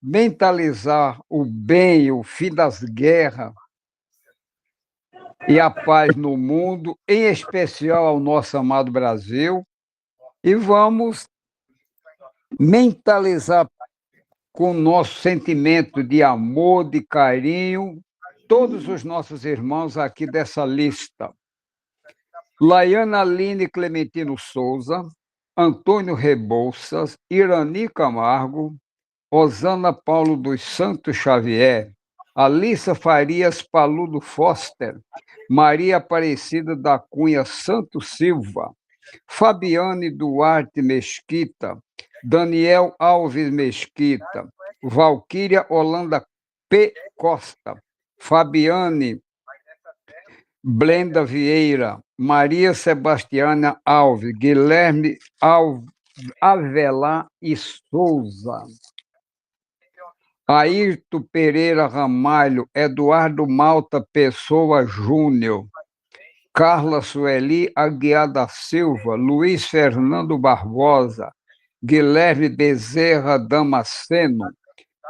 mentalizar o bem, o fim das guerras e a paz no mundo, em especial ao nosso amado Brasil, e vamos mentalizar com o nosso sentimento de amor, de carinho, todos os nossos irmãos aqui dessa lista. Laiana Aline Clementino Souza, Antônio Rebouças, Irani Camargo, Rosana Paulo dos Santos Xavier, Alissa Farias Paludo Foster, Maria Aparecida da Cunha Santos Silva, Fabiane Duarte Mesquita, Daniel Alves Mesquita, Valquíria Holanda P. Costa, Fabiane Blenda Vieira, Maria Sebastiana Alves, Guilherme Avelar e Souza, Ayrton Pereira Ramalho, Eduardo Malta Pessoa Júnior, Carla Sueli Aguiar da Silva, Luiz Fernando Barbosa, Guilherme Bezerra Damasceno,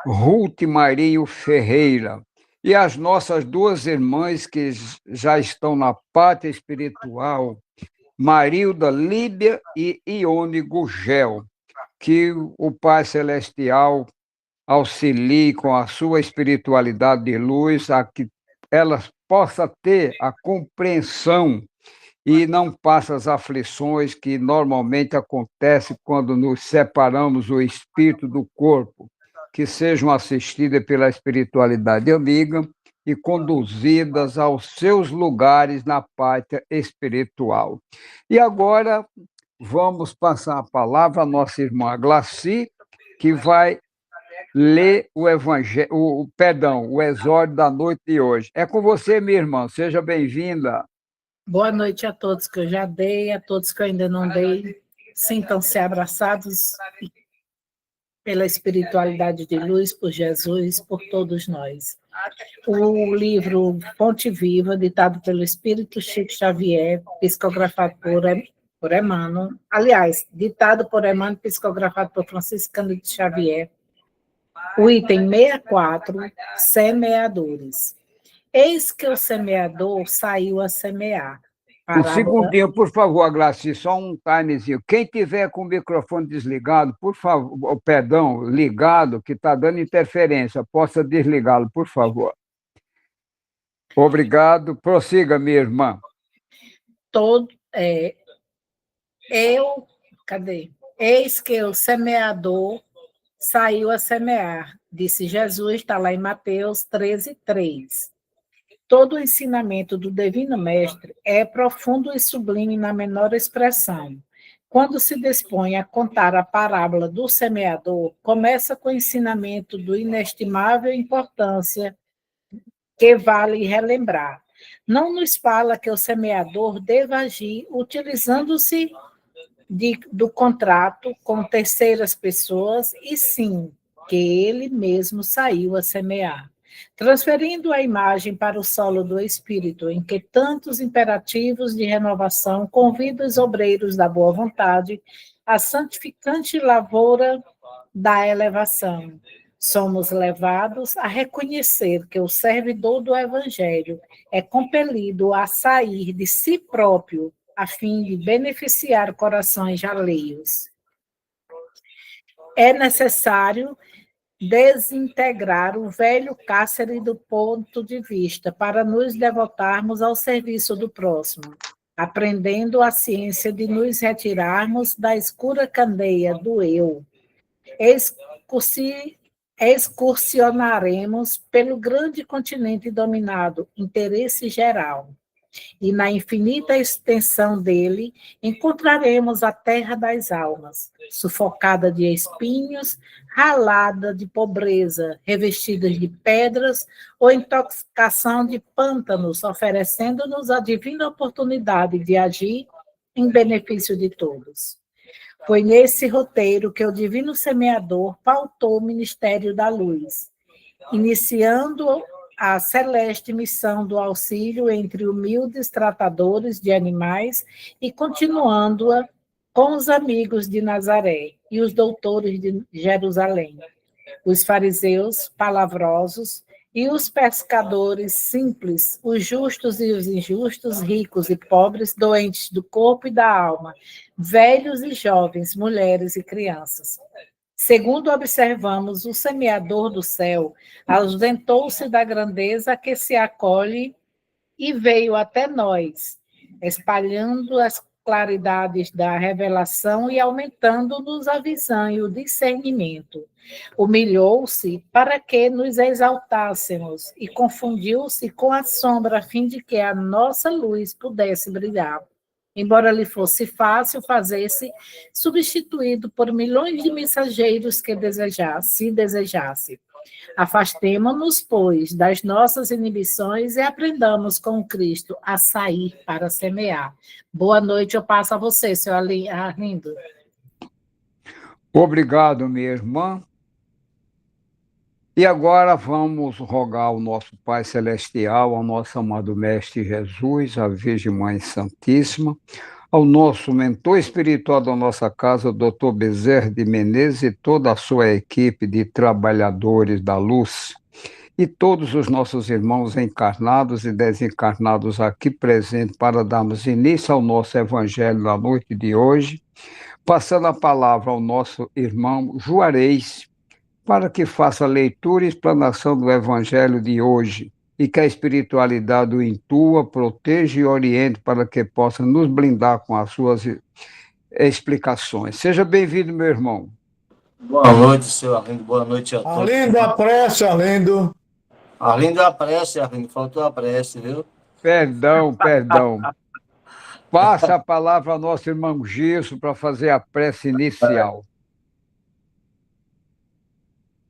Ruth Marinho Ferreira, e as nossas duas irmãs que já estão na pátria espiritual, Marilda Líbia e Ione Gugel, que o Pai Celestial auxilie com a sua espiritualidade de luz, a que elas possam ter a compreensão e não passem as aflições que normalmente acontecem quando nos separamos o espírito do corpo, que sejam assistidas pela espiritualidade amiga e conduzidas aos seus lugares na pátria espiritual. E agora vamos passar a palavra à nossa irmã Glaci, que vai ler o evangelho, o exórdio da noite de hoje. É com você, minha irmã. Seja bem-vinda. Boa noite a todos que eu já dei, a todos que eu ainda não dei. Sintam-se abraçados pela espiritualidade de luz, por Jesus, por todos nós. O livro Fonte Viva, ditado pelo Espírito Chico Xavier, psicografado por Emmanuel, aliás, ditado por Emmanuel, psicografado por Francisco Cândido Xavier, o item 64, semeadores. Eis que o semeador saiu a semear. Um segundinho, por favor, Glaci, só um timezinho. Quem tiver com o microfone desligado, por favor, perdão, ligado, que está dando interferência, possa desligá-lo, por favor. Obrigado. Prossiga, minha irmã. Eis que o semeador saiu a semear, disse Jesus, está lá em Mateus 13:3. Todo o ensinamento do Divino Mestre é profundo e sublime na menor expressão. Quando se dispõe a contar a parábola do semeador, começa com o ensinamento do inestimável importância que vale relembrar. Não nos fala que o semeador deva agir utilizando-se do contrato com terceiras pessoas, e sim que ele mesmo saiu a semear. Transferindo a imagem para o solo do espírito, em que tantos imperativos de renovação convidam os obreiros da boa vontade à santificante lavoura da elevação, somos levados a reconhecer que o servidor do Evangelho é compelido a sair de si próprio a fim de beneficiar corações alheios. É necessário desintegrar o velho cárcere do ponto de vista para nos devotarmos ao serviço do próximo, aprendendo a ciência de nos retirarmos da escura candeia do eu. Excursionaremos pelo grande continente dominado interesse geral, e na infinita extensão dele encontraremos a terra das almas, sufocada de espinhos, ralada de pobreza, revestida de pedras ou intoxicação de pântanos, oferecendo-nos a divina oportunidade de agir em benefício de todos. Foi nesse roteiro que o Divino Semeador pautou o Ministério da Luz, iniciando a celeste missão do auxílio entre humildes tratadores de animais e continuando-a com os amigos de Nazaré e os doutores de Jerusalém. os fariseus palavrosos e os pescadores simples, os justos e os injustos, ricos e pobres, doentes do corpo e da alma, velhos e jovens, mulheres e crianças. Segundo observamos, o semeador do céu ausentou-se da grandeza que se acolhe e veio até nós, espalhando as claridades da revelação e aumentando-nos a visão e o discernimento. Humilhou-se para que nos exaltássemos e confundiu-se com a sombra a fim de que a nossa luz pudesse brilhar. Embora lhe fosse fácil fazer-se substituído por milhões de mensageiros que desejasse. Afastemo-nos, pois, das nossas inibições e aprendamos com Cristo a sair para semear. Boa noite, eu passo a você, seu Arlindo. Obrigado, minha irmã. E agora vamos rogar ao nosso Pai Celestial, ao nosso amado Mestre Jesus, à Virgem Mãe Santíssima, ao nosso mentor espiritual da nossa casa, Dr. Bezerra de Menezes, e toda a sua equipe de trabalhadores da luz, e todos os nossos irmãos encarnados e desencarnados aqui presentes, para darmos início ao nosso Evangelho da noite de hoje, passando a palavra ao nosso irmão Juarez, para que faça a leitura e explanação do Evangelho de hoje, e que a espiritualidade o intua, proteja e oriente para que possa nos blindar com as suas explicações. Seja bem-vindo, meu irmão. Boa noite, seu Arlindo. Boa noite a todos. Arlindo, a prece, Arlindo. Arlindo, a prece, Arlindo. Faltou a prece, viu? Perdão. Passa a palavra ao nosso irmão Gilson para fazer a prece inicial.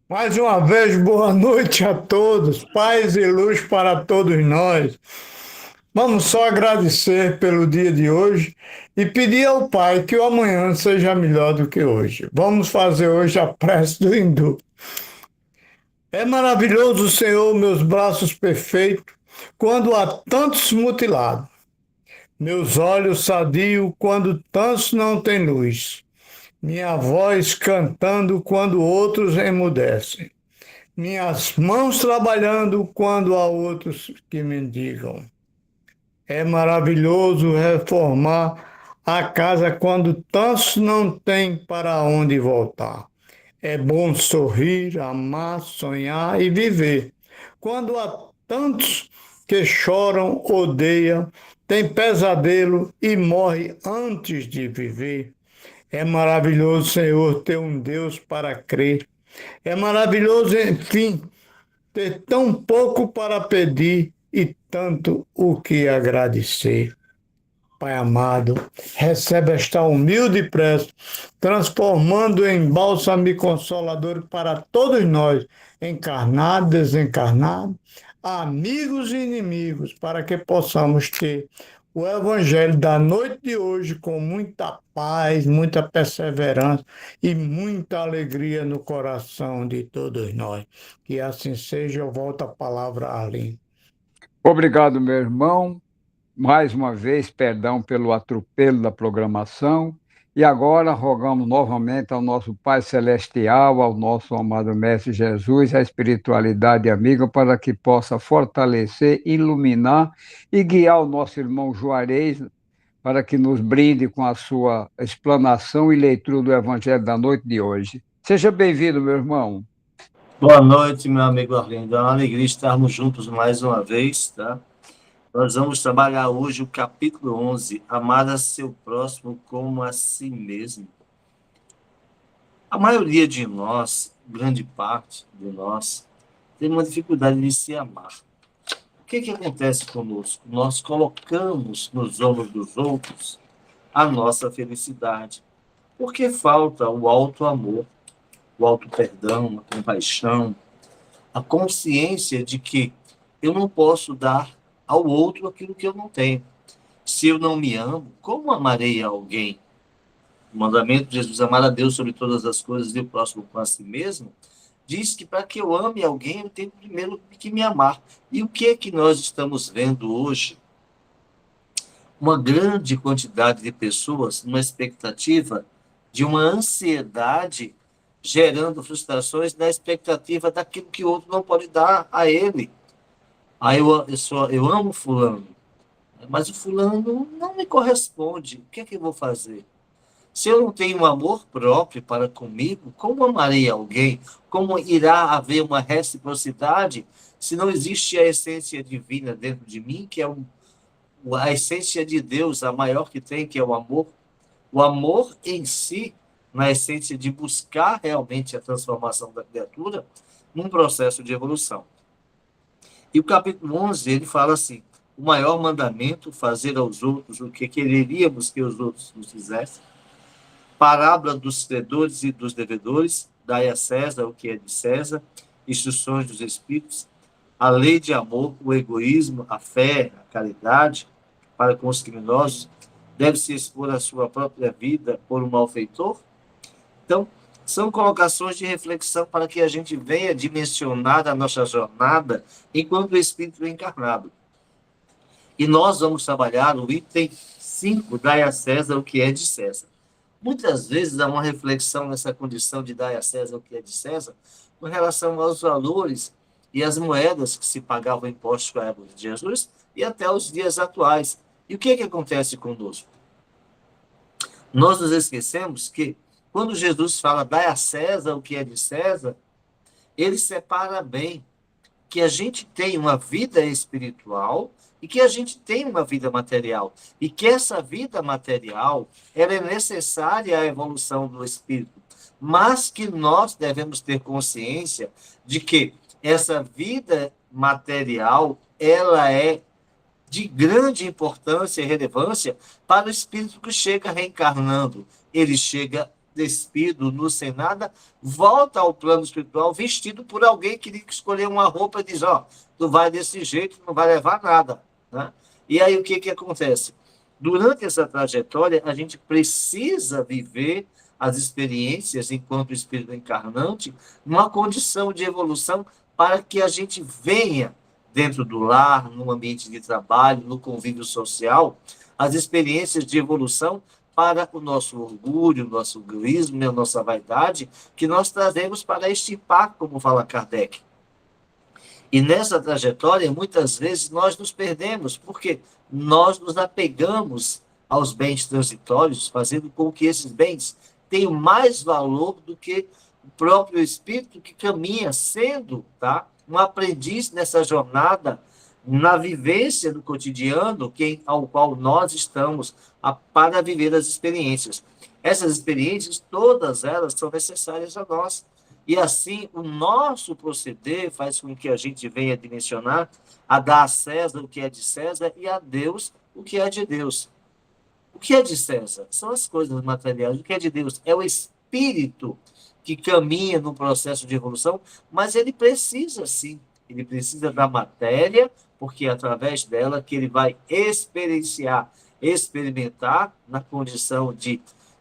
Mais uma vez, boa noite a todos. Paz e luz para todos nós. Vamos só agradecer pelo dia de hoje e pedir ao Pai que o amanhã seja melhor do que hoje. Vamos fazer hoje a prece do hindu. É maravilhoso, Senhor, meus braços perfeitos, quando há tantos mutilados. Meus olhos sadios, quando tantos não têm luz. Minha voz cantando quando outros emudecem. Minhas mãos trabalhando quando há outros que mendigam. É maravilhoso reformar a casa quando tantos não têm para onde voltar. É bom sorrir, amar, sonhar e viver. Quando há tantos que choram, odeiam, têm pesadelo e morrem antes de viver. É maravilhoso, Senhor, ter um Deus para crer. É maravilhoso, enfim, ter tão pouco para pedir e tanto o que agradecer. Pai amado, recebe esta humilde prece, transformando em bálsamo e consolador para todos nós, encarnados, desencarnados, amigos e inimigos, para que possamos ter o Evangelho da noite de hoje com muita paz, muita perseverança e muita alegria no coração de todos nós. Que assim seja, eu volto a palavra a Arlindo. Obrigado, meu irmão. Mais uma vez, perdão pelo atropelo da programação. E agora rogamos novamente ao nosso Pai Celestial, ao nosso amado Mestre Jesus, a espiritualidade amiga, para que possa fortalecer, iluminar e guiar o nosso irmão Juarez, para que nos brinde com a sua explanação e leitura do Evangelho da noite de hoje. Seja bem-vindo, meu irmão. Boa noite, meu amigo Arlindo. É uma alegria estarmos juntos mais uma vez, tá? Nós vamos trabalhar hoje o capítulo 11, amar a seu próximo como a si mesmo. A maioria de nós, grande parte de nós, tem uma dificuldade de se amar. O que acontece conosco? Nós colocamos nos ombros dos outros a nossa felicidade, porque falta o auto-amor, o auto-perdão, a compaixão, a consciência de que eu não posso dar ao outro aquilo que eu não tenho. Se eu não me amo, como amarei a alguém? O mandamento de Jesus, amar a Deus sobre todas as coisas e o próximo com a si mesmo, diz que para que eu ame alguém, eu tenho primeiro que me amar. E o que é que nós estamos vendo hoje? Uma grande quantidade de pessoas numa expectativa de uma ansiedade gerando frustrações na expectativa daquilo que o outro não pode dar a ele. Aí eu amo fulano, mas o fulano não me corresponde. O que é que eu vou fazer? Se eu não tenho um amor próprio para comigo, como amarei alguém? Como irá haver uma reciprocidade se não existe a essência divina dentro de mim, que é a essência de Deus, a maior que tem, que é o amor? O amor em si, na essência de buscar realmente a transformação da criatura num processo de evolução. E o capítulo 11, ele fala assim: o maior mandamento, fazer aos outros o que quereríamos que os outros nos fizessem. Parábola dos credores e dos devedores, dai a César o que é de César, instruções dos Espíritos, a lei de amor, o egoísmo, a fé, a caridade para com os criminosos, deve-se expor a sua própria vida por um malfeitor? Então, são colocações de reflexão para que a gente venha dimensionar a nossa jornada enquanto espírito encarnado. E nós vamos trabalhar o item 5, dai a César o que é de César. Muitas vezes há uma reflexão nessa condição de dar a César o que é de César, com relação aos valores e as moedas que se pagavam impostos com a época de Jesus e até os dias atuais. E o que é que acontece conosco? Nós nos esquecemos que, quando Jesus fala, dai a César o que é de César, ele separa bem que a gente tem uma vida espiritual e que a gente tem uma vida material. E que essa vida material ela é necessária à evolução do espírito. Mas que nós devemos ter consciência de que essa vida material ela é de grande importância e relevância para o espírito que chega reencarnando. Ele chega despido, nu, sem nada, volta ao plano espiritual vestido por alguém que escolheu uma roupa e diz, tu vai desse jeito, não vai levar nada. Né? E aí o que acontece? Durante essa trajetória, a gente precisa viver as experiências enquanto espírito encarnante, numa condição de evolução para que a gente venha dentro do lar, no ambiente de trabalho, no convívio social, as experiências de evolução para o nosso orgulho, o nosso egoísmo, a nossa vaidade, que nós trazemos para extirpar, como fala Kardec. E nessa trajetória, muitas vezes, nós nos perdemos, porque nós nos apegamos aos bens transitórios, fazendo com que esses bens tenham mais valor do que o próprio espírito que caminha sendo, um aprendiz nessa jornada, na vivência do cotidiano ao qual nós estamos para viver as experiências. Essas experiências, todas elas são necessárias a nós. E assim, o nosso proceder faz com que a gente venha dimensionar a dar a César o que é de César e a Deus o que é de Deus. O que é de César? São as coisas materiais. O que é de Deus? É o espírito que caminha no processo de evolução, mas ele precisa, sim, ele precisa da matéria, porque é através dela que ele vai experimentar na condição de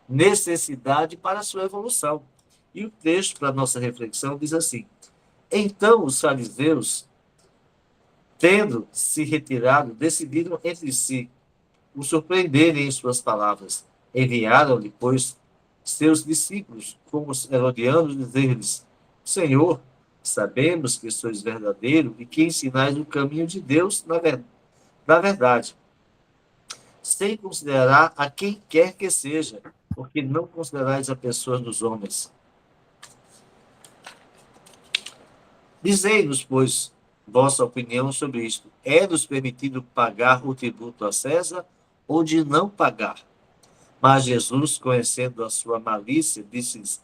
necessidade para a sua evolução. E o texto, para a nossa reflexão, diz assim: então os fariseus, tendo se retirado, decidiram entre si o surpreenderem em suas palavras. Enviaram-lhe, pois, seus discípulos, como os herodianos, dizer-lhes: Senhor, sabemos que sois verdadeiro e que ensinais o caminho de Deus na verdade, sem considerar a quem quer que seja, porque não considerais a pessoa dos homens. Dizei-nos, pois, vossa opinião sobre isto. É-nos permitido pagar o tributo a César ou de não pagar? Mas Jesus, conhecendo a sua malícia, disse-lhes: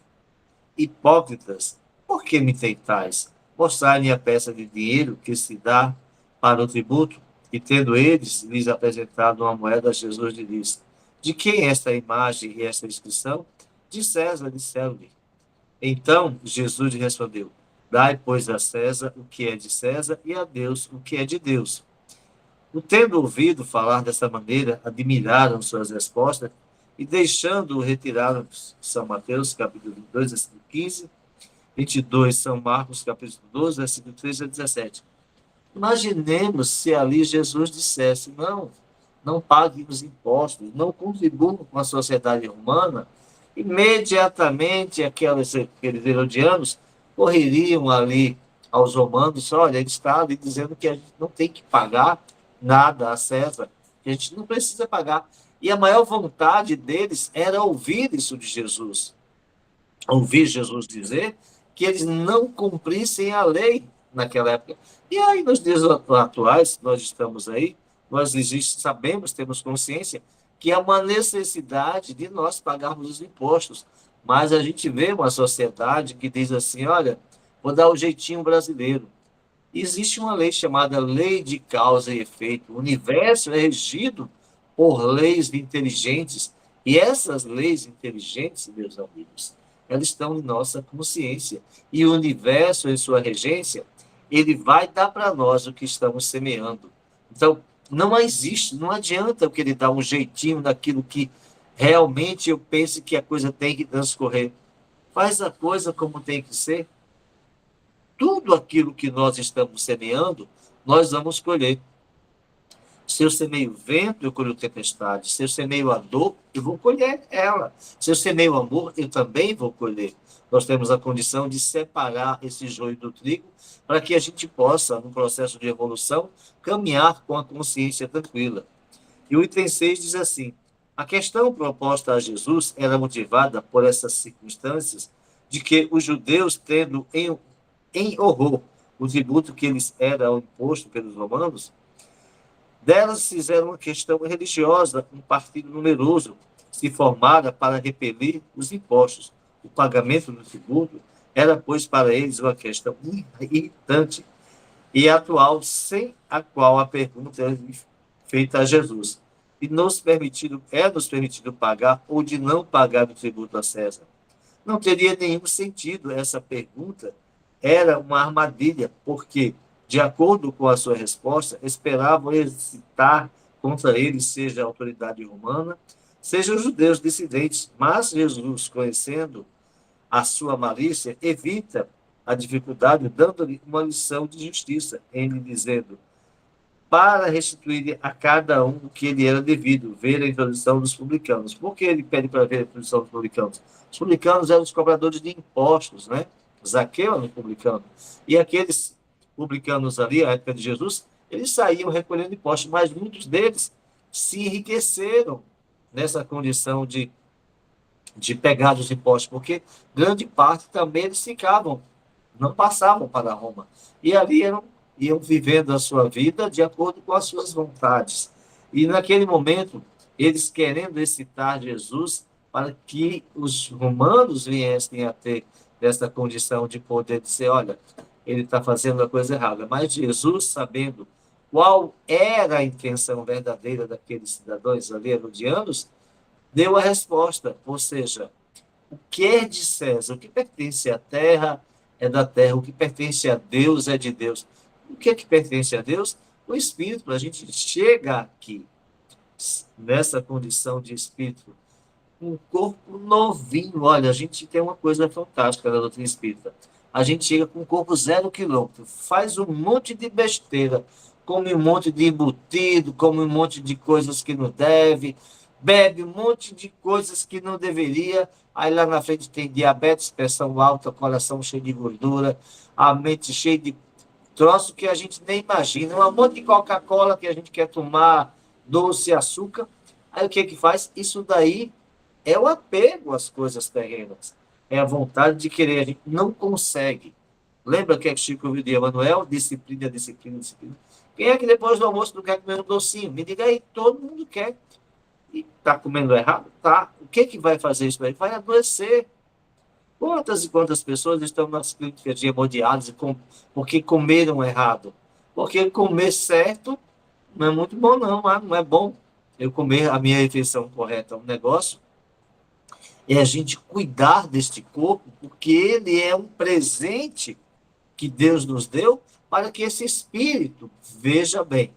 hipócritas, por que me tentais? Mostrai-me a peça de dinheiro que se dá para o tributo. E tendo eles lhes apresentado uma moeda, Jesus lhe disse: de quem é esta imagem e esta inscrição? De César, disseram-lhe. Então Jesus lhe respondeu: dai, pois, a César o que é de César e a Deus o que é de Deus. O tendo ouvido falar dessa maneira, admiraram suas respostas e, deixando-o, retiraram São Mateus, capítulo 22, versículo 15, 22, São Marcos, capítulo 12, versículo 13 a 17. Imaginemos se ali Jesus dissesse: não paguem os impostos, não contribuam com a sociedade humana Imediatamente aqueles herodianos correriam ali aos romanos, olha, ele está ali dizendo que a gente não tem que pagar nada a César, que a gente não precisa pagar. E a maior vontade deles era ouvir isso de Jesus. Ouvir Jesus dizer que eles não cumprissem a lei naquela época. E aí, nos dias atuais, nós estamos aí, nós sabemos, temos consciência que há uma necessidade de nós pagarmos os impostos. Mas a gente vê uma sociedade que diz assim, olha, vou dar o jeitinho brasileiro. Existe uma lei chamada Lei de Causa e Efeito. O universo é regido por leis inteligentes. E essas leis inteligentes, meus amigos, elas estão em nossa consciência. E o universo, em sua regência, ele vai dar para nós o que estamos semeando. Então, não existe, não adianta eu querer dar um jeitinho naquilo que realmente eu penso que a coisa tem que transcorrer. Faz a coisa como tem que ser. Tudo aquilo que nós estamos semeando, nós vamos colher. Se eu semeio vento, eu colho tempestade. Se eu semeio a dor, eu vou colher ela. Se eu semeio amor, eu também vou colher. Nós temos a condição de separar esse joio do trigo para que a gente possa, no processo de evolução, caminhar com a consciência tranquila. E o item 6 diz assim, a questão proposta a Jesus era motivada por essas circunstâncias de que os judeus, tendo em horror o tributo que lhes era imposto pelos romanos, delas fizeram uma questão religiosa, um partido numeroso se formara para repelir os impostos. O pagamento do tributo era, pois, para eles uma questão irritante e atual, sem a qual a pergunta é feita a Jesus. E nos permitido pagar ou de não pagar o tributo a César? Não teria nenhum sentido essa pergunta, era uma armadilha, porque, de acordo com a sua resposta, esperavam excitar contra ele, seja a autoridade romana, seja os judeus dissidentes. Mas Jesus, conhecendo a sua malícia, evita a dificuldade, dando-lhe uma lição de justiça, em lhe dizendo, para restituir a cada um o que lhe era devido, ver a introdução dos publicanos. Por que ele pede para ver a introdução dos publicanos? Os publicanos eram os cobradores de impostos, né? Zaqueu era um publicano. E aqueles publicanos ali, à época de Jesus, eles saíam recolhendo impostos, mas muitos deles se enriqueceram nessa condição de pegar os impostos, porque grande parte também eles ficavam, não passavam para Roma. E ali iam vivendo a sua vida de acordo com as suas vontades. E naquele momento, eles querendo excitar Jesus para que os romanos viessem a ter essa condição de poder dizer, olha, ele está fazendo a coisa errada. Mas Jesus, sabendo qual era a intenção verdadeira daqueles cidadãos ali, herodianos, deu a resposta, ou seja, o que é de César, o que pertence à terra é da terra, o que pertence a Deus é de Deus. O que é que pertence a Deus? O Espírito. A gente chega aqui, nessa condição de Espírito, um corpo novinho. Olha, a gente tem uma coisa fantástica da doutrina espírita. A gente chega com um corpo 0 quilômetro, faz um monte de besteira, come um monte de embutido, come um monte de coisas que não deve, bebe um monte de coisas que não deveria, aí lá na frente tem diabetes, pressão alta, coração cheio de gordura, a mente cheia de troço que a gente nem imagina, um monte de Coca-Cola que a gente quer tomar, doce, açúcar. Aí o que que faz? Isso daí é o apego às coisas terrenas, é a vontade de querer, a gente não consegue. Lembra que é Chico ouviu de Emmanuel? Disciplina, disciplina, disciplina. Quem é que depois do almoço não quer comer um docinho? Me diga aí, todo mundo quer. E está comendo errado? Tá. O que que vai fazer isso aí? Vai adoecer. Quantas e quantas pessoas estão nas clínicas de hemodiálise porque comeram errado? Porque comer certo não é muito bom, não. Não é bom eu comer a minha refeição correta. Um negócio é a gente cuidar deste corpo, porque ele é um presente que Deus nos deu para que esse espírito, veja bem,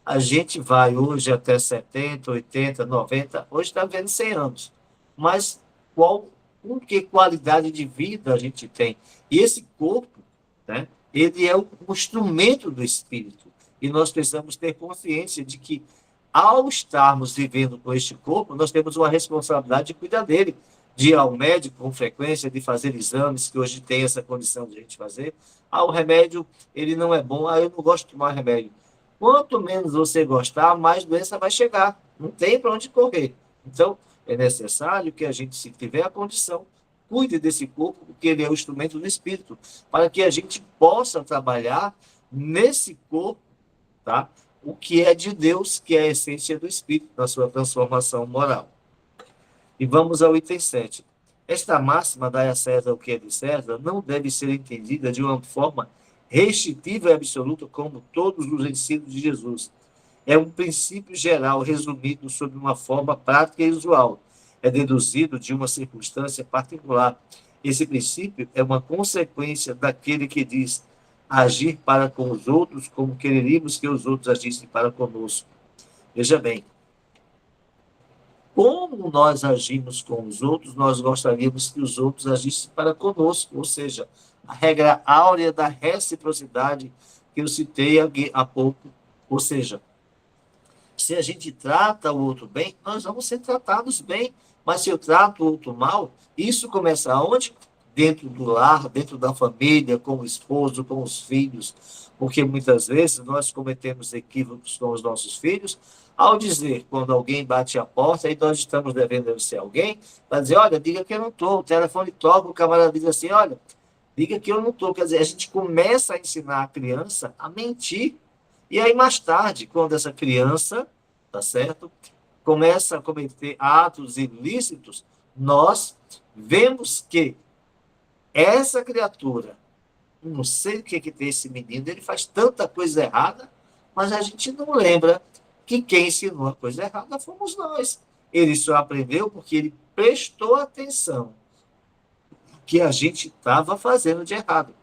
a gente vai hoje até 70, 80, 90, hoje está vendo 100 anos, mas que qualidade de vida a gente tem? E esse corpo, né, ele é um instrumento do espírito, e nós precisamos ter consciência de que, ao estarmos vivendo com este corpo, nós temos uma responsabilidade de cuidar dele. de ir ao médico com frequência, de fazer exames, que hoje tem essa condição de a gente fazer. O remédio, ele não é bom, eu não gosto de tomar remédio. Quanto menos você gostar, mais doença vai chegar. Não tem para onde correr. Então, é necessário que a gente, se tiver a condição, cuide desse corpo, porque ele é o instrumento do Espírito, para que a gente possa trabalhar nesse corpo, tá? O que é de Deus, que é a essência do Espírito, na sua transformação moral. E vamos ao item 7. Esta máxima, dai a César o que é de César, não deve ser entendida de uma forma restritiva e absoluta, como todos os ensinos de Jesus. É um princípio geral resumido sob uma forma prática e usual. É deduzido de uma circunstância particular. Esse princípio é uma consequência daquele que diz agir para com os outros como quereríamos que os outros agissem para conosco. Veja bem, como nós agimos com os outros, nós gostaríamos que os outros agissem para conosco, ou seja, a regra áurea da reciprocidade que eu citei há pouco, ou seja, se a gente trata o outro bem, nós vamos ser tratados bem, mas se eu trato o outro mal, isso começa aonde? Dentro do lar, dentro da família, com o esposo, com os filhos, porque muitas vezes nós cometemos equívocos com os nossos filhos, ao dizer, quando alguém bate a porta, e nós estamos devendo ser alguém, vai dizer, olha, diga que eu não estou, o telefone toca, o camarada diz assim, olha, diga que eu não estou, quer dizer, a gente começa a ensinar a criança a mentir, e aí mais tarde, quando essa criança, tá certo, começa a cometer atos ilícitos, nós vemos que essa criatura, não sei o que tem esse menino, ele faz tanta coisa errada, mas a gente não lembra que quem ensinou a coisa errada fomos nós. Ele só aprendeu porque ele prestou atenção que a gente estava fazendo de errado.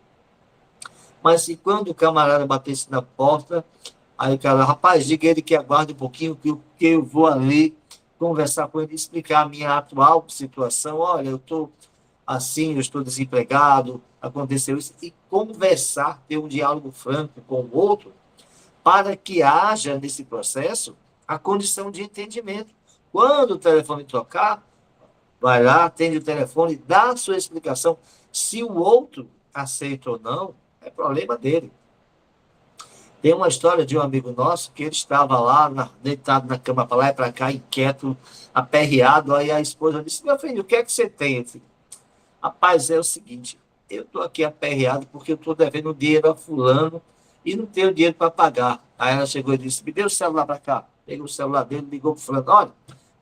Mas se quando o camarada batesse na porta, aí o cara, rapaz, diga ele que aguarde um pouquinho, que eu vou ali conversar com ele, explicar a minha atual situação, olha, eu estou assim, eu estou desempregado, aconteceu isso, e conversar, ter um diálogo franco com o outro, para que haja nesse processo a condição de entendimento. Quando o telefone tocar, vai lá, atende o telefone, dá a sua explicação. Se o outro aceita ou não, é problema dele. Tem uma história de um amigo nosso que ele estava lá, deitado na cama para lá e para cá, inquieto, aperreado. Aí a esposa disse, meu filho, o que é que você tem? Ele disse, rapaz, é o seguinte, eu estou aqui aperreado porque eu estou devendo dinheiro a fulano e não tenho dinheiro para pagar. Aí ela chegou e disse, me dê o celular para cá. Pegou o celular dele, ligou para fulano, olha,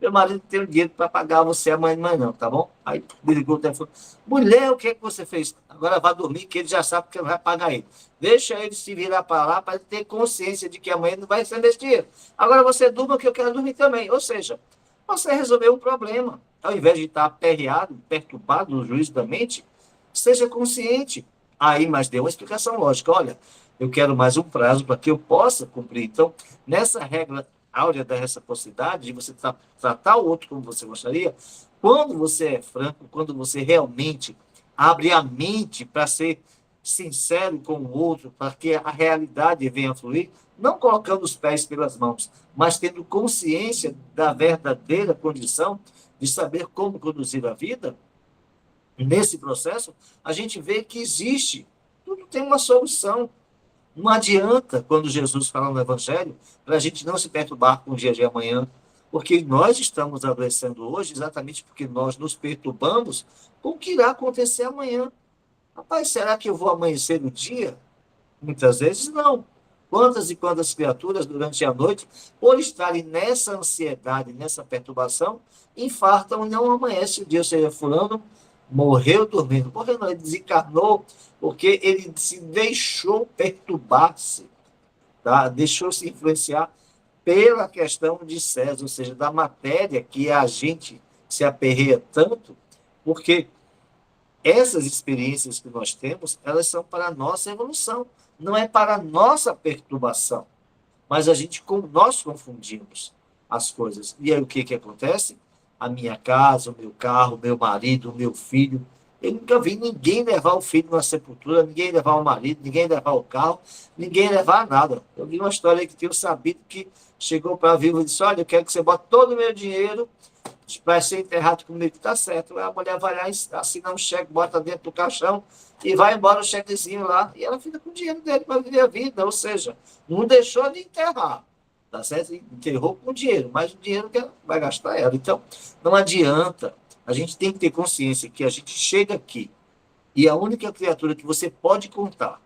meu marido não tem dinheiro para pagar você amanhã de manhã não, tá bom? Aí ligou o telefone, mulher, o que é que você fez? Agora vai dormir, que ele já sabe que não vai pagar ele. Deixa ele se virar para lá para ele ter consciência de que amanhã não vai receber esse dinheiro. Agora você durma que eu quero dormir também. Ou seja, você resolveu o problema. Ao invés de estar aperreado, perturbado no juízo da mente, seja consciente. Aí, mas deu uma explicação lógica. Olha, eu quero mais um prazo para que eu possa cumprir. Então, nessa regra áurea da reciprocidade, de você tratar o outro como você gostaria, quando você é franco, quando você realmente abre a mente para ser sincero com o outro, para que a realidade venha a fluir, não colocando os pés pelas mãos, mas tendo consciência da verdadeira condição de saber como conduzir a vida, nesse processo, a gente vê que existe, tudo tem uma solução. Não adianta, quando Jesus fala no Evangelho, para a gente não se perturbar com o dia de amanhã, porque nós estamos adoecendo hoje exatamente porque nós nos perturbamos com o que irá acontecer amanhã. Rapaz, será que eu vou amanhecer no dia? Muitas vezes não. Quantas e quantas criaturas durante a noite, por estarem nessa ansiedade, nessa perturbação, infartam e não amanhece o dia. Ou seja, fulano morreu dormindo. Por que não? Ele desencarnou porque ele se deixou perturbar-se, tá? Deixou-se influenciar pela questão de César, ou seja, da matéria que a gente se aperreia tanto, porque essas experiências que nós temos, elas são para a nossa evolução, não é para a nossa perturbação. Mas nós confundimos as coisas. E aí o que acontece? A minha casa, o meu carro, o meu marido, o meu filho. Eu nunca vi ninguém levar o filho na sepultura, ninguém levar o marido, ninguém levar o carro, ninguém levar nada. Eu vi uma história aí que tinha sabido que chegou para a viúva e disse, olha, eu quero que você bote todo o meu dinheiro vai ser enterrado comigo, tá certo. A mulher vai lá, assina um cheque, bota dentro do caixão e vai embora o chequezinho lá, e ela fica com o dinheiro dele para viver a vida, ou seja, não deixou de enterrar, tá certo? Enterrou com o dinheiro, mas o dinheiro que ela vai gastar ela. Então, não adianta, a gente tem que ter consciência que a gente chega aqui, e a única criatura que você pode contar,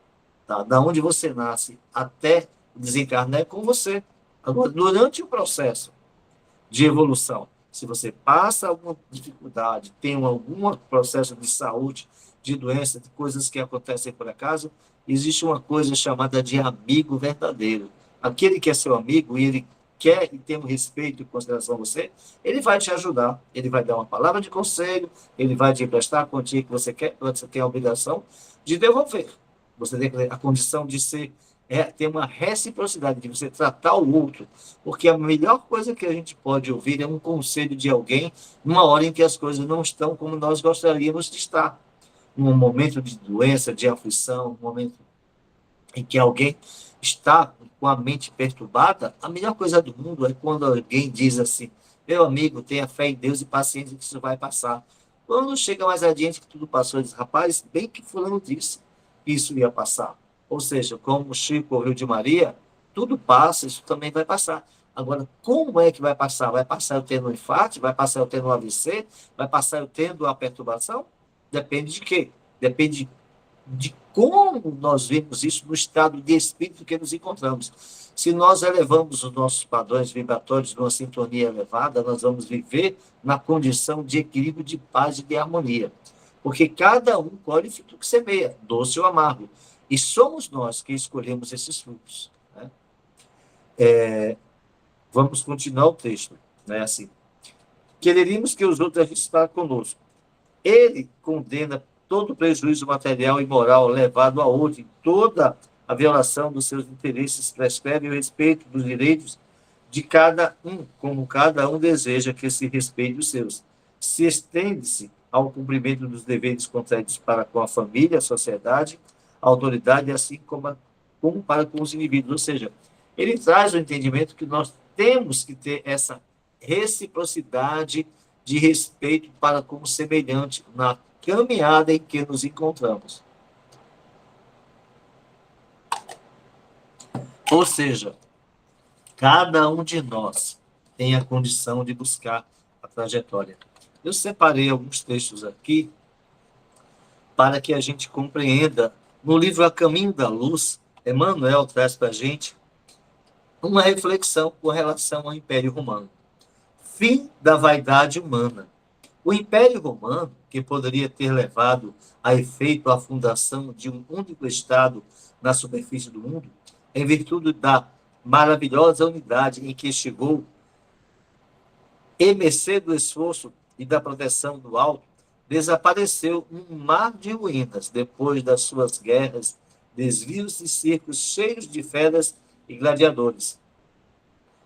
tá? Da onde você nasce até desencarnar é com você. Agora, durante o processo de evolução, se você passa alguma dificuldade, tem algum processo de saúde, de doença, de coisas que acontecem por acaso, existe uma coisa chamada de amigo verdadeiro. Aquele que é seu amigo e ele quer e tem um respeito e consideração a você, ele vai te ajudar, ele vai dar uma palavra de conselho, ele vai te emprestar a quantia que você quer, você tem a obrigação de devolver. Você tem a condição de ser ter uma reciprocidade, de você tratar o outro, porque a melhor coisa que a gente pode ouvir é um conselho de alguém numa hora em que as coisas não estão como nós gostaríamos de estar. Num momento de doença, de aflição, num momento em que alguém está com a mente perturbada, a melhor coisa do mundo é quando alguém diz assim: meu amigo, tenha fé em Deus e paciência que isso vai passar. Quando chega mais adiante que tudo passou, ele diz: rapaz, bem que fulano disse que isso ia passar. Ou seja, como o Chico ouviu de Maria, tudo passa, isso também vai passar. Agora, como é que vai passar? Vai passar eu tendo um infarto? Vai passar eu tendo um AVC? Vai passar eu tendo uma perturbação? Depende de quê? Depende de como nós vemos isso no estado de espírito que nos encontramos. Se nós elevamos os nossos padrões vibratórios numa sintonia elevada, nós vamos viver na condição de equilíbrio, de paz e de harmonia. Porque cada um colhe o que semeia, doce ou amargo. E somos nós que escolhemos esses frutos. Né? Vamos continuar o texto. Né? Assim, quereríamos que os outros agissem para conosco. Ele condena todo o prejuízo material e moral levado a outro, e toda a violação dos seus interesses, prescreve o respeito dos direitos de cada um, como cada um deseja que se respeite os seus. Se estende-se ao cumprimento dos deveres contraídos para com a família, a sociedade, a autoridade, assim como para com os indivíduos. Ou seja, ele traz o entendimento que nós temos que ter essa reciprocidade de respeito para com o semelhante na caminhada em que nos encontramos. Ou seja, cada um de nós tem a condição de buscar a trajetória. Eu separei alguns textos aqui para que a gente compreenda. No livro A Caminho da Luz, Emmanuel traz para a gente uma reflexão com relação ao Império Romano. Fim da vaidade humana. O Império Romano, que poderia ter levado a efeito a fundação de um único Estado na superfície do mundo, em virtude da maravilhosa unidade em que chegou, e mercê do esforço e da proteção do alto, desapareceu um mar de ruínas depois das suas guerras, desvios e circos cheios de feras e gladiadores.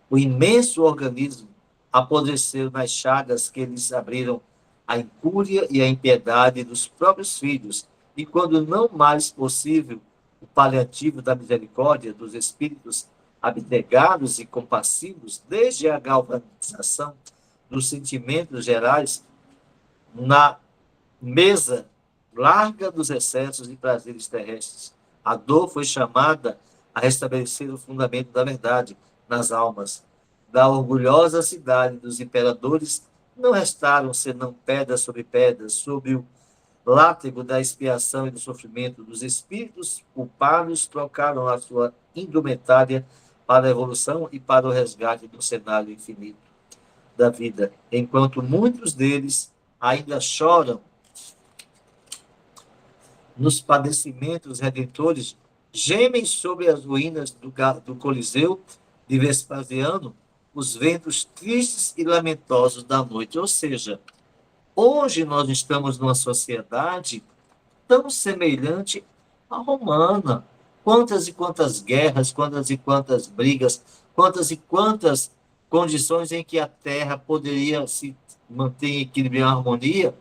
O imenso organismo apodreceu nas chagas que eles abriram a incúria e a impiedade dos próprios filhos, e quando não mais possível o paliativo da misericórdia dos espíritos abnegados e compassivos, desde a galvanização dos sentimentos gerais na mesa larga dos excessos e prazeres terrestres. A dor foi chamada a restabelecer o fundamento da verdade nas almas. Da orgulhosa cidade dos imperadores não restaram senão pedras sobre pedras, sob o látego da expiação e do sofrimento dos espíritos culpados, trocaram a sua indumentária para a evolução e para o resgate do cenário infinito da vida, enquanto muitos deles ainda choram nos padecimentos redentores, gemem sobre as ruínas do Coliseu de Vespasiano os ventos tristes e lamentosos da noite. Ou seja, hoje nós estamos numa sociedade tão semelhante à romana. Quantas e quantas guerras, quantas e quantas brigas, quantas e quantas condições em que a Terra poderia se manter em equilíbrio e harmonia,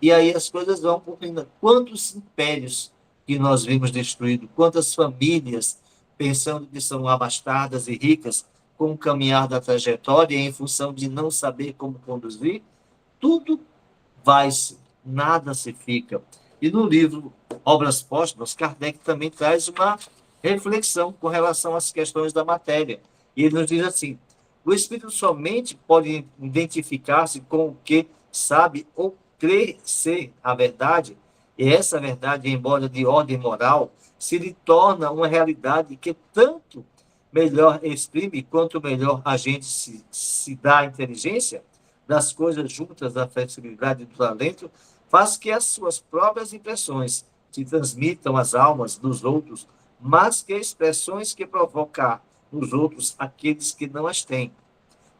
e aí as coisas vão por quantos impérios que nós vimos destruídos, quantas famílias pensando que são abastadas e ricas com o caminhar da trajetória em função de não saber como conduzir, Tudo vai-se, nada se fica. E no livro Obras Póstumas, Kardec também traz uma reflexão com relação às questões da matéria. E ele nos diz assim: o espírito somente pode identificar-se com o que sabe ou crê ser a verdade, e essa verdade, embora de ordem moral, se lhe torna uma realidade que tanto melhor exprime quanto melhor a gente se dá a inteligência das coisas juntas, da flexibilidade e do talento, faz que as suas próprias impressões se transmitam às almas dos outros, mas que expressões que provocar nos outros aqueles que não as têm.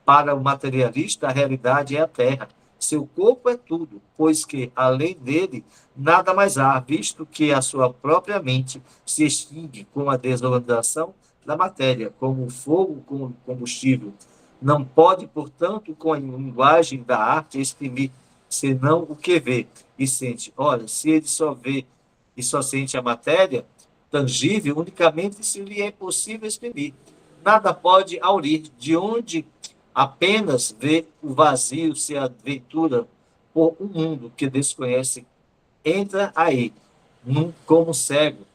Para o materialista, a realidade é a terra. Seu corpo é tudo, pois que, além dele, nada mais há, visto que a sua própria mente se extingue com a desorganização da matéria, como o fogo com combustível. Não pode, portanto, com a linguagem da arte exprimir, senão o que vê e sente. Ora, se ele só vê e só sente a matéria tangível, unicamente se lhe é possível exprimir. Nada pode aurir de onde apenas vê o vazio se aventura por um mundo que desconhece, entra aí, como cego,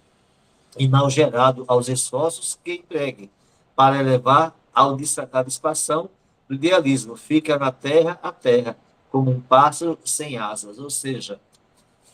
inalgerado aos esforços que empregue para elevar à satisfação do idealismo. Fica na terra a terra, como um pássaro sem asas. Ou seja,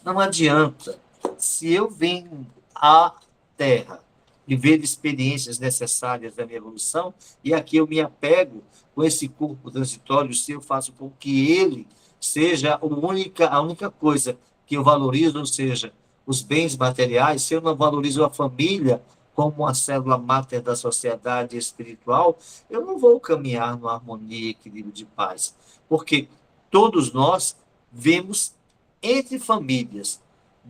não adianta, se eu venho à terra e ver experiências necessárias da minha evolução, e aqui eu me apego com esse corpo transitório, se eu faço com que ele seja a única coisa que eu valorizo, ou seja, os bens materiais, se eu não valorizo a família como uma célula máter da sociedade espiritual, eu não vou caminhar numa harmonia e equilíbrio de paz. Porque todos nós vemos entre famílias.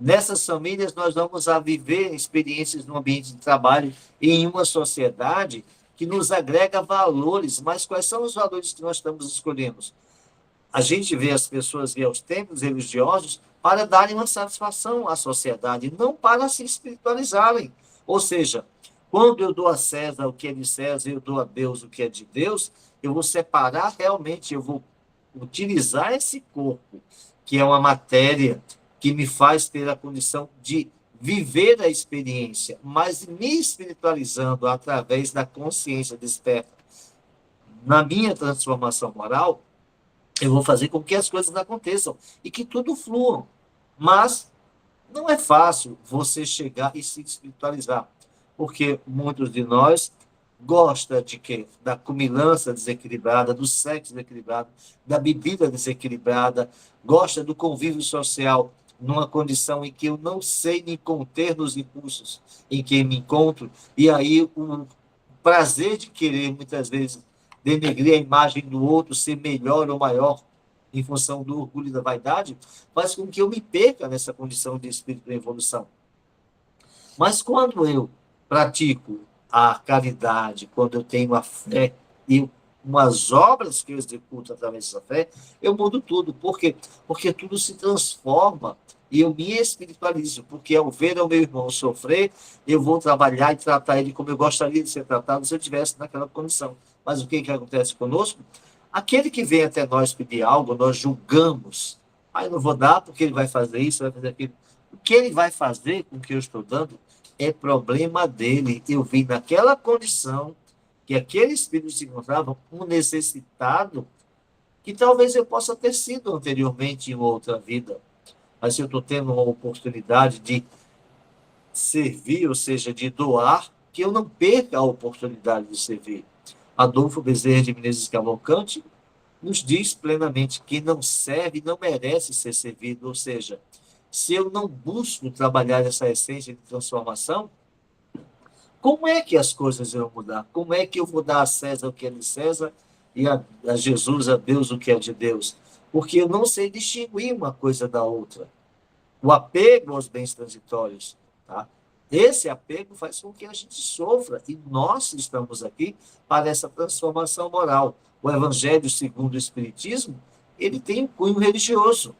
Nessas famílias, nós vamos a viver experiências no ambiente de trabalho e em uma sociedade que nos agrega valores. Mas quais são os valores que nós estamos escolhendo? A gente vê as pessoas vir aos templos religiosos para darem uma satisfação à sociedade, não para se espiritualizarem. Ou seja, quando eu dou a César o que é de César, eu dou a Deus o que é de Deus, eu vou separar realmente, eu vou utilizar esse corpo, que é uma matéria que me faz ter a condição de viver a experiência, mas me espiritualizando através da consciência desperta. Na minha transformação moral, eu vou fazer com que as coisas aconteçam e que tudo flua. Mas não é fácil você chegar e se espiritualizar, porque muitos de nós gostam de quê? Da comilança desequilibrada, do sexo desequilibrado, da bebida desequilibrada, gosta do convívio social numa condição em que eu não sei me conter nos impulsos em que me encontro, e aí o prazer de querer, muitas vezes, denegrir a imagem do outro, ser melhor ou maior, em função do orgulho e da vaidade, faz com que eu me perca nessa condição de espírito em evolução. Mas quando eu pratico a caridade, quando eu tenho a fé e umas obras que eu executo através dessa fé, eu mudo tudo. Por quê? Porque tudo se transforma e eu me espiritualizo. Porque ao ver o meu irmão sofrer, eu vou trabalhar e tratar ele como eu gostaria de ser tratado se eu estivesse naquela condição. Mas o que acontece conosco? Aquele que vem até nós pedir algo, nós julgamos. Eu não vou dar porque ele vai fazer isso, vai fazer aquilo. O que ele vai fazer com o que eu estou dando é problema dele. Eu vim naquela condição que aquele espírito se encontrava, um necessitado, que talvez eu possa ter sido anteriormente em outra vida. Mas se eu estou tendo uma oportunidade de servir, ou seja, de doar, que eu não perca a oportunidade de servir. Adolfo Bezerra de Menezes Cavalcante nos diz plenamente que não serve, não merece ser servido. Ou seja, se eu não busco trabalhar essa essência de transformação, como é que as coisas vão mudar? Como é que eu vou dar a César o que é de César e a Jesus, a Deus, o que é de Deus? Porque eu não sei distinguir uma coisa da outra. O apego aos bens transitórios, tá? Esse apego faz com que a gente sofra, e nós estamos aqui para essa transformação moral. O Evangelho, segundo o Espiritismo, ele tem um cunho religioso.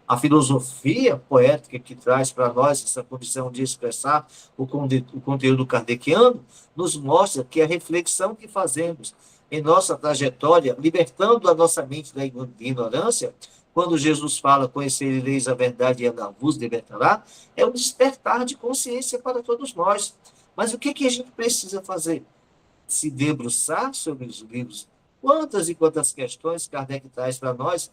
A filosofia poética que traz para nós essa condição de expressar o conteúdo kardeciano nos mostra que a reflexão que fazemos em nossa trajetória, libertando a nossa mente da ignorância, Quando Jesus fala, conhecereis a verdade e ela vos libertará, é um despertar de consciência para todos nós. Mas o que a gente precisa fazer? Se debruçar sobre os livros. Quantas e quantas questões Kardec traz para nós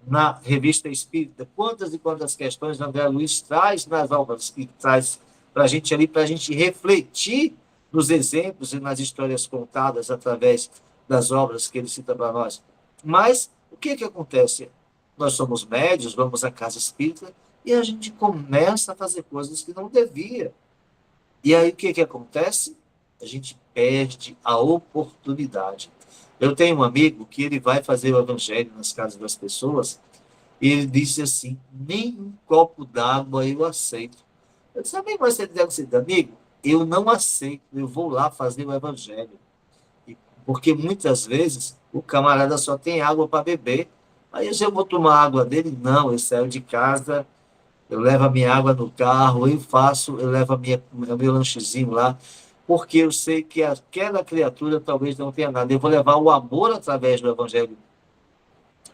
na Revista Espírita, quantas e quantas questões André Luiz traz nas obras que traz para a gente ali, para a gente refletir nos exemplos e nas histórias contadas através das obras que ele cita para nós. Mas o que acontece? Nós somos médios, vamos à casa espírita e a gente começa a fazer coisas que não devia. E aí o que acontece? A gente perde a oportunidade. Eu tenho um amigo que ele vai fazer o evangelho nas casas das pessoas e ele disse assim, nem um copo d'água eu aceito. Eu disse, amigo, mas você deve ser amigo? Eu não aceito, eu vou lá fazer o evangelho. Porque muitas vezes o camarada só tem água para beber. Aí se eu vou tomar água dele, não, eu saio de casa, eu levo a minha água no carro, eu levo o meu lanchezinho lá, porque eu sei que aquela criatura talvez não tenha nada. Eu vou levar o amor através do evangelho.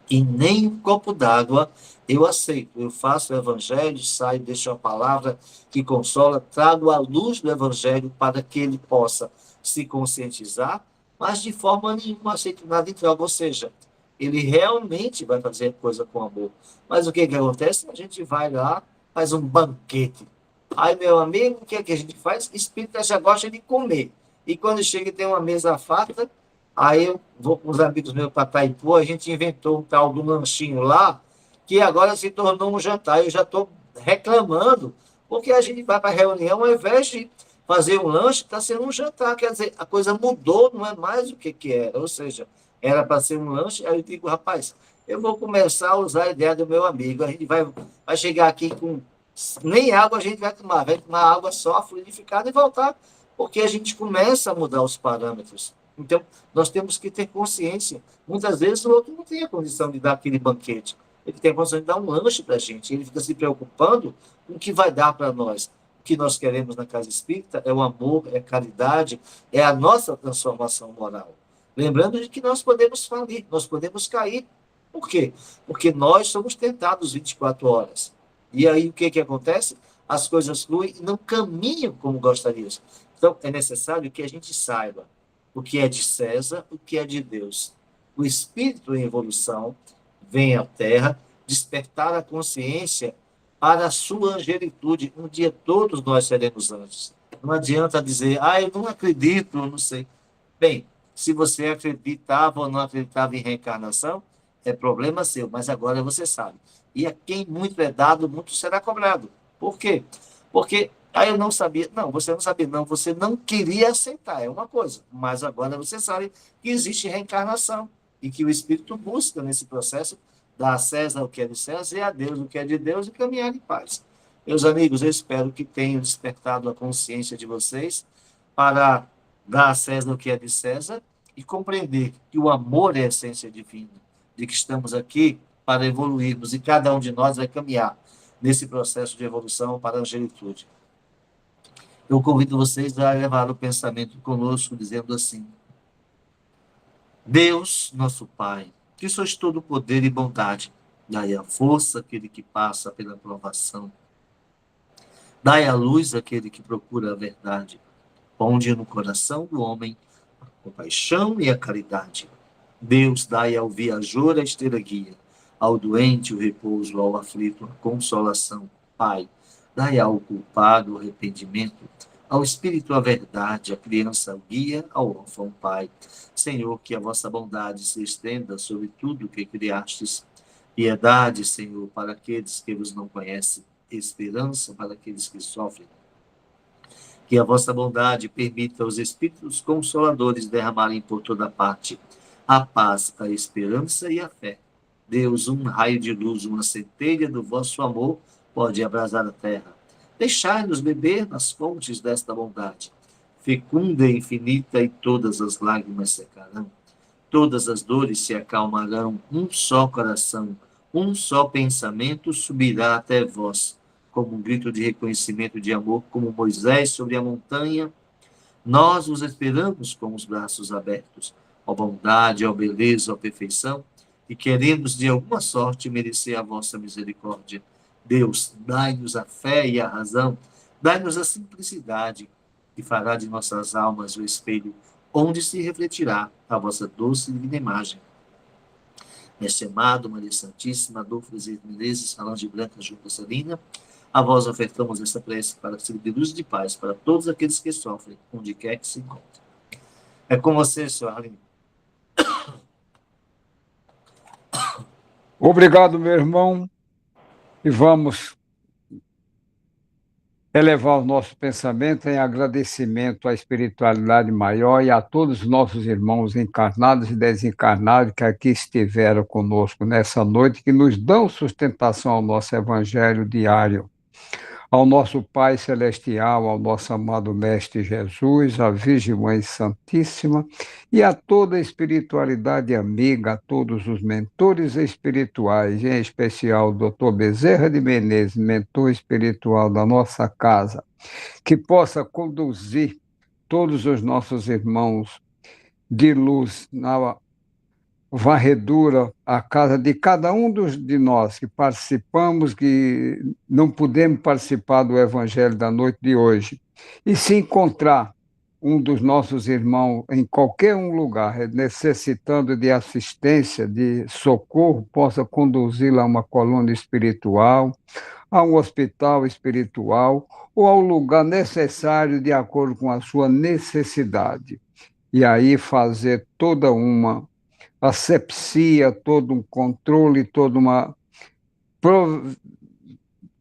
E nem um copo d'água eu aceito. Eu faço o evangelho, saio, deixo a palavra que consola, trago a luz do evangelho para que ele possa se conscientizar, mas de forma nenhuma aceito nada em troca. Ou seja, ele realmente vai fazer coisa com amor. Mas o que acontece? A gente vai lá, faz um banquete. Aí, meu amigo, o que a gente faz? Espírita já gosta de comer. E quando chega e tem uma mesa farta, aí eu vou com os amigos meus para Itaipu, a gente inventou um tal do lanchinho lá, que agora se tornou um jantar. Eu já estou reclamando, porque a gente vai para a reunião, ao invés de fazer um lanche, está sendo um jantar. Quer dizer, a coisa mudou, não é mais o que era. Ou seja, era para ser um lanche, aí eu digo, rapaz, eu vou começar a usar a ideia do meu amigo. A gente vai chegar aqui com... Nem água a gente vai tomar água só, fluidificada e voltar, porque a gente começa a mudar os parâmetros. Então, nós temos que ter consciência. Muitas vezes o outro não tem a condição de dar aquele banquete. Ele tem a condição de dar um lanche para a gente. Ele fica se preocupando com o que vai dar para nós. O que nós queremos na casa espírita é o amor, é a caridade, é a nossa transformação moral. Lembrando de que nós podemos falir, nós podemos cair. Por quê? Porque nós somos tentados 24 horas. E aí o que acontece? As coisas fluem e não caminham como gostaríamos. Então, é necessário que a gente saiba o que é de César, o que é de Deus. O espírito em evolução vem à Terra despertar a consciência para a sua angelitude. Um dia todos nós seremos anjos. Não adianta dizer, eu não acredito, eu não sei. Bem, se você acreditava ou não acreditava em reencarnação, é problema seu, mas agora você sabe. E a quem muito é dado, muito será cobrado. Por quê? Porque eu não sabia. Não, você não sabia, não. Você não queria aceitar, é uma coisa. Mas agora você sabe que existe reencarnação e que o Espírito busca nesse processo dar a César o que é de César e a Deus o que é de Deus e caminhar em paz. Meus amigos, eu espero que tenham despertado a consciência de vocês para dar a César o que é de César e compreender que o amor é a essência divina, de que estamos aqui para evoluirmos e cada um de nós vai caminhar nesse processo de evolução para a angelitude. Eu convido vocês a levar o pensamento conosco, dizendo assim: Deus, nosso Pai, que sois todo poder e bondade, dai a força àquele que passa pela provação, dai a luz àquele que procura a verdade, ponde no coração do homem a compaixão e a caridade. Deus, dai ao viajor a estrela guia, ao doente o repouso, ao aflito a consolação. Pai, dai ao culpado o arrependimento, ao espírito a verdade, à criança o guia, ao órfão Pai. Senhor, que a vossa bondade se estenda sobre tudo que criastes. Piedade, Senhor, para aqueles que vos não conhecem, esperança para aqueles que sofrem. Que a vossa bondade permita aos espíritos consoladores derramarem por toda parte a paz, a esperança e a fé. Deus, um raio de luz, uma centelha do vosso amor pode abrasar a terra. Deixai-nos beber nas fontes desta bondade. Fecunda e infinita, e todas as lágrimas secarão. Todas as dores se acalmarão. Um só coração, um só pensamento subirá até vós. Como um grito de reconhecimento de amor, como Moisés sobre a montanha, nós os esperamos com os braços abertos. Ó bondade, ó beleza, ó perfeição, e queremos de alguma sorte merecer a vossa misericórdia. Deus, dai-nos a fé e a razão, dai-nos a simplicidade, que fará de nossas almas o espelho onde se refletirá a vossa doce e divina imagem. Mestre amado, Maria Santíssima, Adolfo Bezerra de Menezes, Falange Branca, Juca Salina, a vós ofertamos esta prece para ser de luz e de paz para todos aqueles que sofrem, onde quer que se encontrem. É com você, senhor Arlindo. Obrigado, meu irmão, e vamos elevar o nosso pensamento em agradecimento à espiritualidade maior e a todos os nossos irmãos encarnados e desencarnados que aqui estiveram conosco nessa noite, que nos dão sustentação ao nosso evangelho diário. Ao nosso Pai Celestial, ao nosso amado Mestre Jesus, à Virgem Mãe Santíssima e a toda a espiritualidade amiga, a todos os mentores espirituais, em especial o Dr. Bezerra de Menezes, mentor espiritual da nossa casa, que possa conduzir todos os nossos irmãos de luz na varredura a casa de cada um de nós que participamos, que não podemos participar do Evangelho da noite de hoje. E se encontrar um dos nossos irmãos em qualquer um lugar, necessitando de assistência, de socorro, possa conduzi-lo a uma colônia espiritual, a um hospital espiritual ou ao lugar necessário de acordo com a sua necessidade. E aí fazer toda uma asepsia, todo um controle, toda uma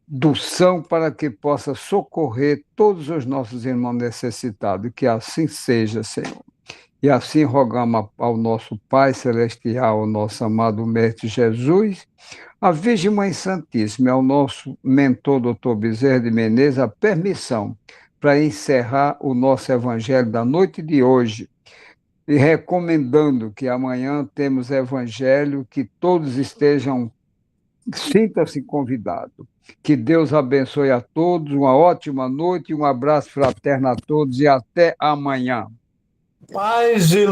produção para que possa socorrer todos os nossos irmãos necessitados. Que assim seja, Senhor. E assim rogamos ao nosso Pai Celestial, ao nosso amado Mestre Jesus, à Virgem Mãe Santíssima, ao nosso mentor, Dr. Bezerra de Menezes, a permissão para encerrar o nosso Evangelho da noite de hoje, e recomendando que amanhã temos evangelho, que todos estejam, sintam-se convidados. Que Deus abençoe a todos, uma ótima noite, um abraço fraterno a todos e até amanhã. Paz e